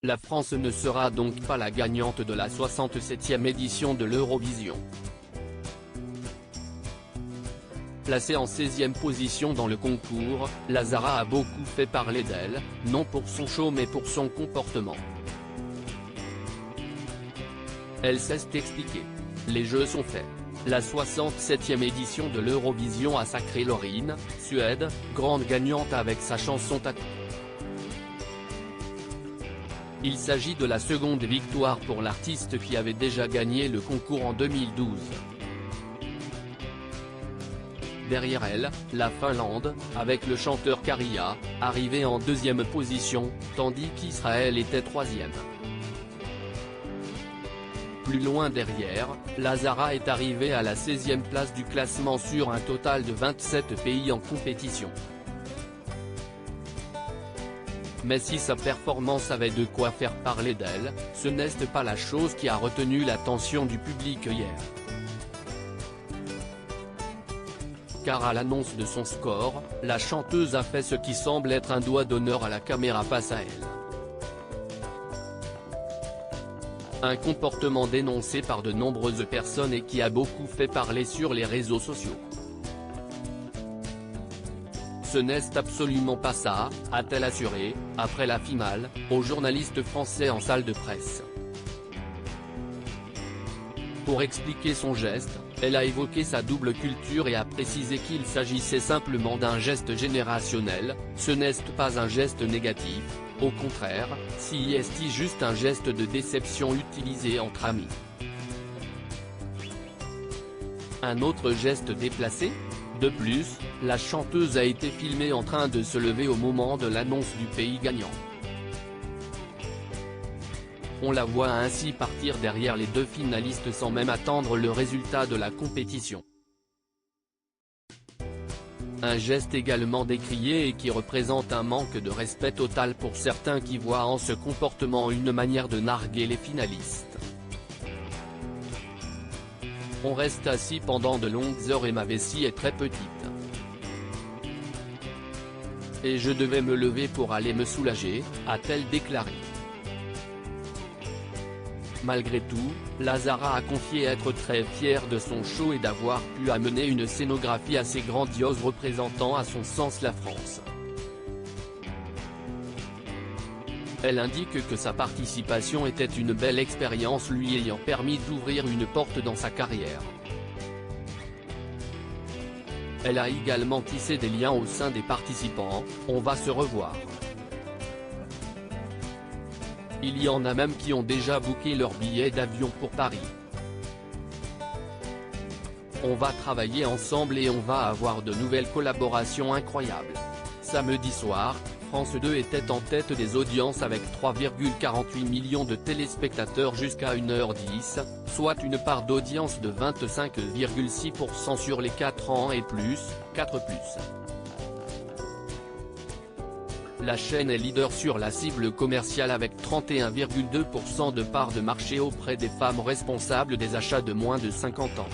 La France ne sera donc pas la gagnante de la 67e édition de l'Eurovision. Placée en 16e position dans le concours, Lazara a beaucoup fait parler d'elle, non pour son show mais pour son comportement. Elle s'est expliquée. Les jeux sont faits. La 67e édition de l'Eurovision a sacré Loreen, Suède, grande gagnante avec sa chanson Tattoo. Il s'agit de la seconde victoire pour l'artiste qui avait déjà gagné le concours en 2012. Derrière elle, la Finlande, avec le chanteur Käärijä, arrivé en deuxième position, tandis qu'Israël était troisième. Plus loin derrière, Lazara est arrivé à la 16e place du classement sur un total de 27 pays en compétition. Mais si sa performance avait de quoi faire parler d'elle, ce n'est pas la chose qui a retenu l'attention du public hier. Car à l'annonce de son score, la chanteuse a fait ce qui semble être un doigt d'honneur à la caméra face à elle. Un comportement dénoncé par de nombreuses personnes et qui a beaucoup fait parler sur les réseaux sociaux. Ce n'est absolument pas ça, a-t-elle assuré, après la finale, aux journalistes français en salle de presse. Pour expliquer son geste, elle a évoqué sa double culture et a précisé qu'il s'agissait simplement d'un geste générationnel, ce n'est pas un geste négatif, au contraire, c'est juste un geste de déception utilisé entre amis. Un autre geste déplacé ? De plus, la chanteuse a été filmée en train de se lever au moment de l'annonce du pays gagnant. On la voit ainsi partir derrière les deux finalistes sans même attendre le résultat de la compétition. Un geste également décrié et qui représente un manque de respect total pour certains qui voient en ce comportement une manière de narguer les finalistes. On reste assis pendant de longues heures et ma vessie est très petite. Et je devais me lever pour aller me soulager, a-t-elle déclaré. Malgré tout, Lazara a confié être très fière de son show et d'avoir pu amener une scénographie assez grandiose représentant à son sens la France. Elle indique que sa participation était une belle expérience lui ayant permis d'ouvrir une porte dans sa carrière. Elle a également tissé des liens au sein des participants, on va se revoir. Il y en a même qui ont déjà booké leur billet d'avion pour Paris. On va travailler ensemble et on va avoir de nouvelles collaborations incroyables. Samedi soir, France 2 était en tête des audiences avec 3,48 millions de téléspectateurs jusqu'à 1h10, soit une part d'audience de 25,6% sur les 4 ans et plus, 4+. La chaîne est leader sur la cible commerciale avec 31,2% de part de marché auprès des femmes responsables des achats de moins de 50 ans.